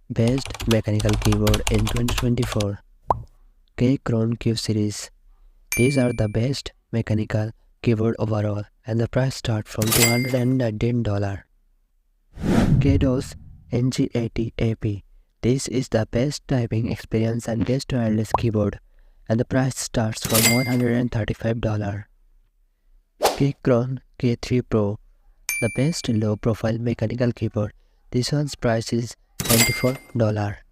Best mechanical keyboard in 2024. Keychron Q Series. These are the best mechanical keyboard overall and the price starts from $219. Keydous NJ80-AP. This is the best typing experience and best wireless keyboard and the price starts from $135. Keychron K3 Pro. The best low profile mechanical keyboard. This one's price is $24.